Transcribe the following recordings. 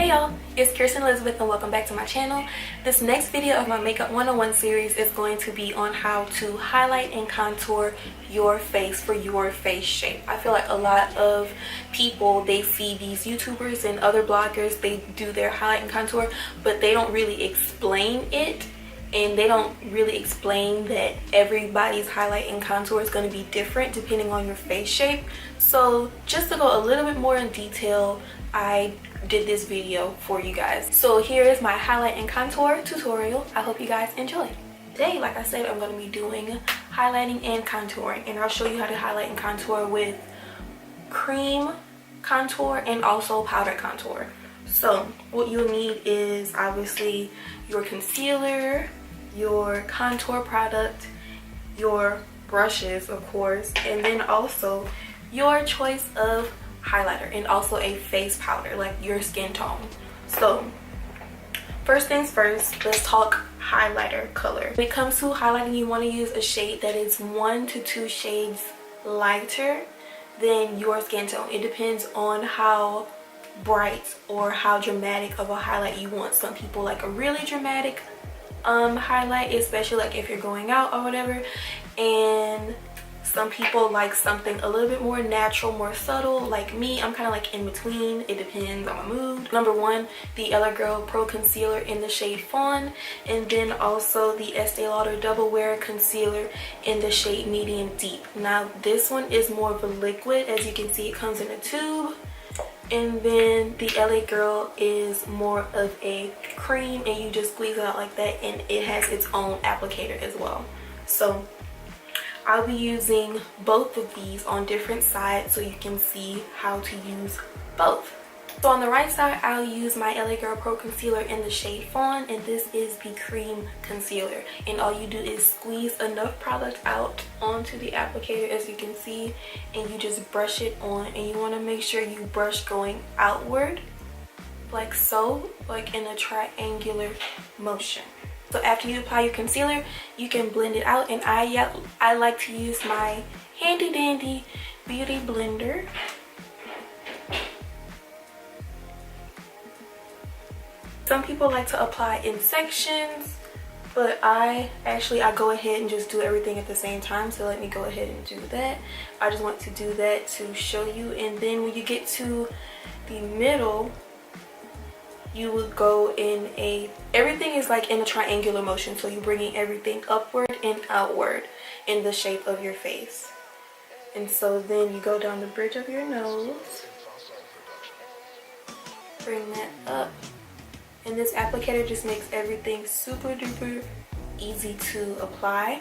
Hey y'all, it's Kierstin Elisabeth and welcome back to my channel. This next video of my Makeup 101 series is going to be on how to highlight and contour your face for your face shape. I feel like a lot of people, they see these YouTubers and other bloggers, they do their highlight and contour, but they don't really explain it. And they don't really explain that everybody's highlight and contour is going to be different depending on your face shape. So just to go a little bit more in detail, I did this video for you guys. So here is my highlight and contour tutorial. I hope you guys enjoy. Today, like I said, I'm going to be doing highlighting and contouring, and I'll show you how to highlight and contour with cream contour and also powder contour. So what you'll need is obviously your concealer, your contour product, your brushes of course, and then also your choice of highlighter and also a face powder like your skin tone. So first things first, let's talk highlighter color. When it comes to highlighting, you want to use a shade that is 1 to 2 shades lighter than your skin tone. It depends on how bright or how dramatic of a highlight you want. Some people like a really dramatic highlight, especially like if you're going out or whatever, and some people like something a little bit more natural, more subtle. Like me, I'm kind of like in between. It depends on my mood. Number 1, the LA Girl Pro Concealer in the shade Fawn, and then also the Estee Lauder Double Wear Concealer in the shade Medium Deep. Now this one is more of a liquid. As you can see, it comes in a tube. And then the LA Girl is more of a cream, and you just squeeze it out like that, and it has its own applicator as well. So I'll be using both of these on different sides so you can see how to use both. So on the right side, I'll use my LA Girl Pro Concealer in the shade Fawn, and this is the cream concealer. And all you do is squeeze enough product out onto the applicator, as you can see, and you just brush it on. And you want to make sure you brush going outward, like so, like in a triangular motion. So after you apply your concealer, you can blend it out, and I like to use my handy dandy beauty blender. Some people like to apply in sections, but I go ahead and just do everything at the same time. So let me go ahead and do that. I just want to do that to show you. And then when you get to the middle, you would go in everything is like in a triangular motion. So you're bringing everything upward and outward in the shape of your face. And so then you go down the bridge of your nose, bring that up. And this applicator just makes everything super duper easy to apply.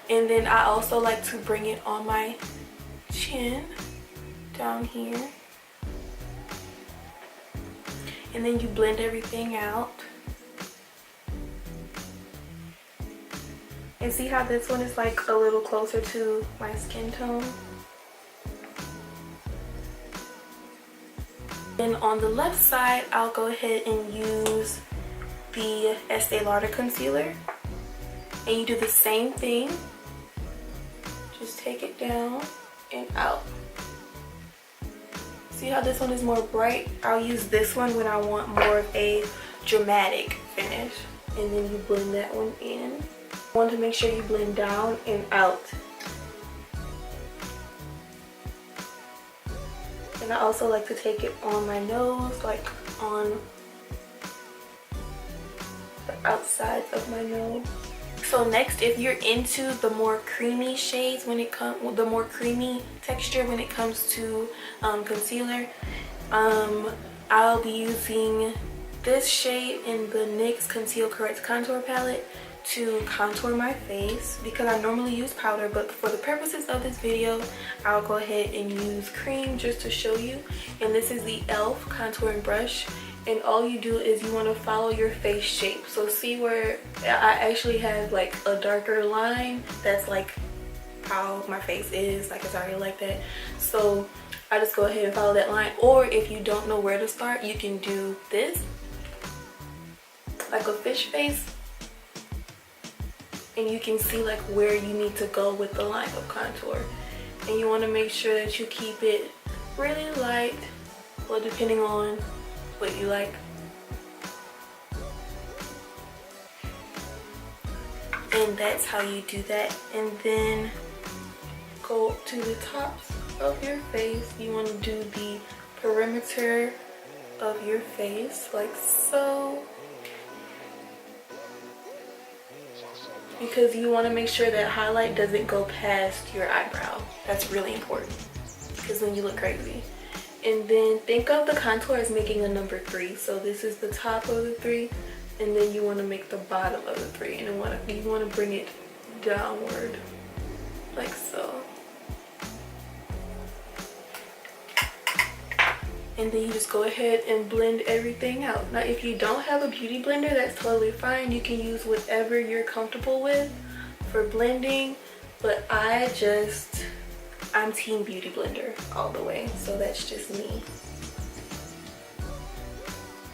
And then I also like to bring it on my chin down here. And then you blend everything out. And see how this one is like a little closer to my skin tone? Then on the left side, I'll go ahead and use the Estee Lauder concealer, and you do the same thing. Just take it down and out. See how this one is more bright? I'll use this one when I want more of a dramatic finish, and then you blend that one in. You want to make sure you blend down and out. And I also like to take it on my nose, like on the outside of my nose. So next, if you're into the more creamy shades the more creamy texture when it comes to concealer, I'll be using this shade in the NYX Conceal Correct Contour Palette to contour my face, because I normally use powder, but for the purposes of this video I'll go ahead and use cream just to show you. And this is the e.l.f. contouring brush, and all you do is you want to follow your face shape. So see where I actually have like a darker line, that's like how my face is, like it's already like that. So I just go ahead and follow that line, or if you don't know where to start, you can do this, like a fish face, and you can see like where you need to go with the line of contour. And you want to make sure that you keep it really light, well, depending on what you like. And that's how you do that. And then go to the tops of your face. You want to do the perimeter of your face like so, because you want to make sure that highlight doesn't go past your eyebrow. That's really important because then you look crazy. And then think of the contour as making a number 3. So this is the top of the 3, and then you want to make the bottom of the 3, and then you want to bring it downward like so. And then you just go ahead and blend everything out. Now if you don't have a beauty blender, that's totally fine. You can use whatever you're comfortable with for blending, but I'm team beauty blender all the way, so that's just me.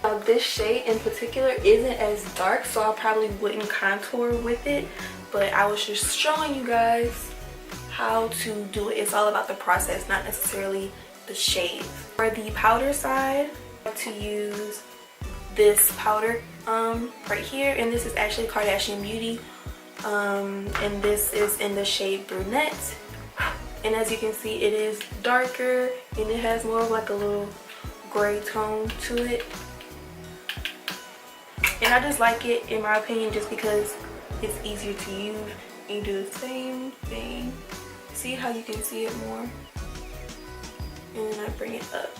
Now this shade in particular isn't as dark, so I probably wouldn't contour with it, but I was just showing you guys how to do it. It's all about the process, not necessarily the shades. For the powder side, I like to use this powder right here, and this is actually Kardashian Beauty, and this is in the shade Brunette. And as you can see, it is darker and it has more of like a little gray tone to it. And I just like it, in my opinion, just because it's easier to use. You do the same thing. See how you can see it more? And then I bring it up.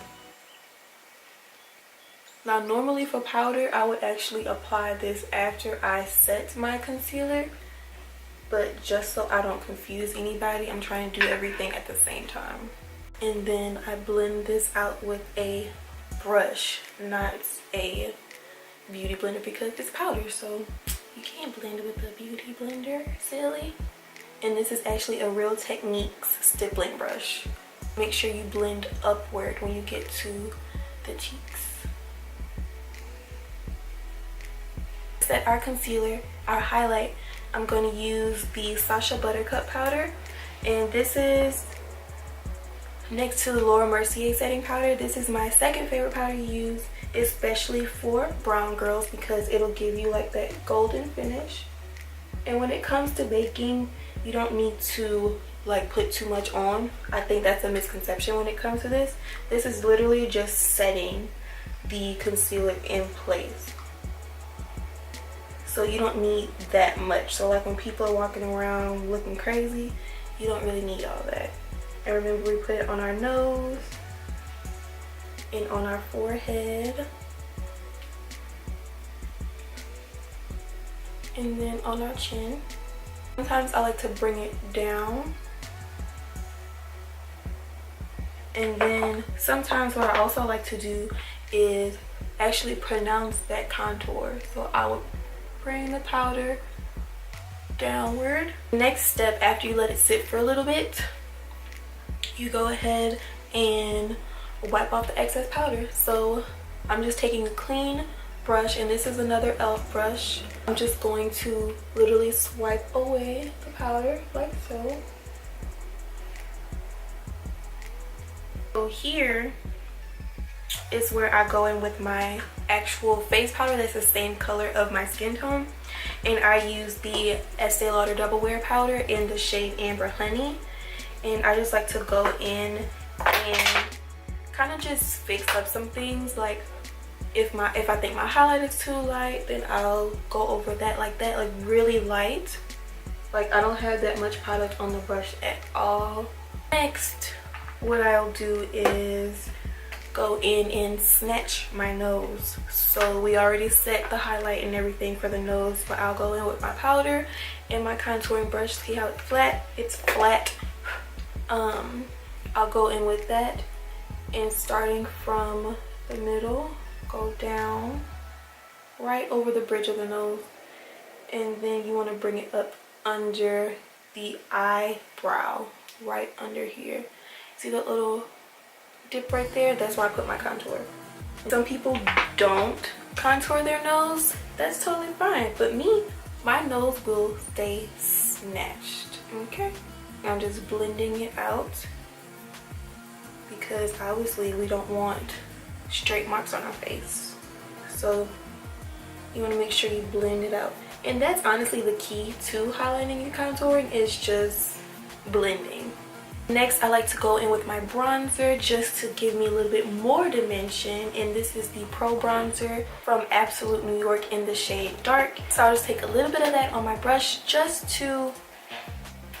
Now normally for powder, I would actually apply this after I set my concealer, but just so I don't confuse anybody, I'm trying to do everything at the same time. And then I blend this out with a brush, not a beauty blender, because it's powder, so you can't blend with a beauty blender, silly. And this is actually a Real Techniques stippling brush. Make sure you blend upward when you get to the cheeks. Set our concealer, our highlight, I'm going to use the Sacha Buttercup powder, and this is next to the Laura Mercier setting powder. This is my second favorite powder to use, especially for brown girls, because it'll give you like that golden finish. And when it comes to baking, you don't need to like put too much on. I think that's a misconception when it comes to this. This is literally just setting the concealer in place, so you don't need that much. So like when people are walking around looking crazy, you don't really need all that. And remember, we put it on our nose and on our forehead, and then on our chin. Sometimes I like to bring it down, and then sometimes what I also like to do is actually pronounce that contour. So I would bring the powder downward. Next step, after you let it sit for a little bit, you go ahead and wipe off the excess powder. So I'm just taking a clean brush, and this is another e.l.f. brush. I'm just going to literally swipe away the powder like so. So here is where I go in with my actual face powder that's the same color of my skin tone, and I use the Estee Lauder Double Wear powder in the shade Amber Honey. And I just like to go in and kind of just fix up some things. Like if I think my highlight is too light, then I'll go over that like really light. Like I don't have that much product on the brush at all. Next, what I'll do is go in and snatch my nose. So we already set the highlight and everything for the nose, but I'll go in with my powder and my contouring brush. See how it's flat? It's flat. I'll go in with that, and starting from the middle, go down right over the bridge of the nose, and then you want to bring it up under the eyebrow, right under here. See that little dip right there? That's where I put my contour. Some people don't contour their nose. That's totally fine, but me, my nose will stay snatched. Okay, I'm just blending it out because obviously we don't want straight marks on our face. So you want to make sure you blend it out. And that's honestly the key to highlighting and contouring, is just blending. Next, I like to go in with my bronzer just to give me a little bit more dimension, and this is the Pro Bronzer from Absolute New York in the shade Dark. So I'll just take a little bit of that on my brush just to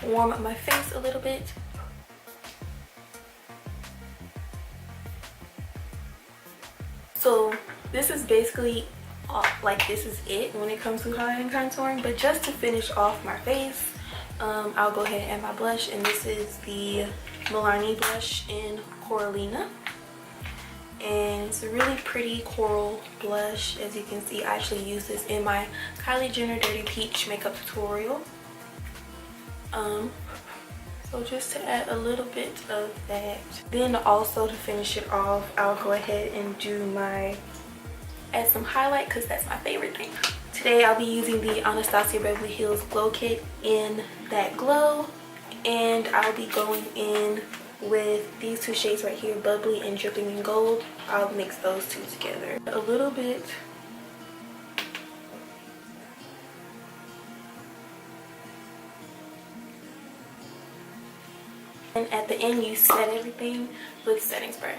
warm up my face a little bit. So this is basically like, this is it when it comes to highlighting and contouring. But just to finish off my face, I'll go ahead and add my blush, and this is the Milani blush in Corallina, and it's a really pretty coral blush. As you can see, I actually use this in my Kylie Jenner Dirty Peach makeup tutorial. So just to add a little bit of that. Then also to finish it off, I'll go ahead and add some highlight, because that's my favorite thing. Today I'll be using the Anastasia Beverly Hills Glow Kit in That Glow, and I'll be going in with these two shades right here, Bubbly and Dripping in Gold. I'll mix those two together a little bit. And at the end, you set everything with setting spray.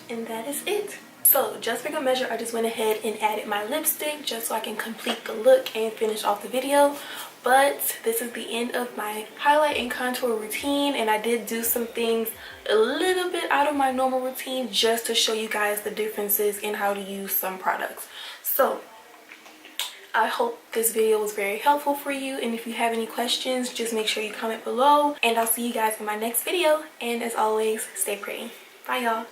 And that is it. So just for good measure, I just went ahead and added my lipstick just so I can complete the look and finish off the video. But this is the end of my highlight and contour routine, and I did do some things a little bit out of my normal routine just to show you guys the differences in how to use some products. So I hope this video was very helpful for you, and if you have any questions, just make sure you comment below, and I'll see you guys in my next video. And as always, stay pretty. Bye y'all.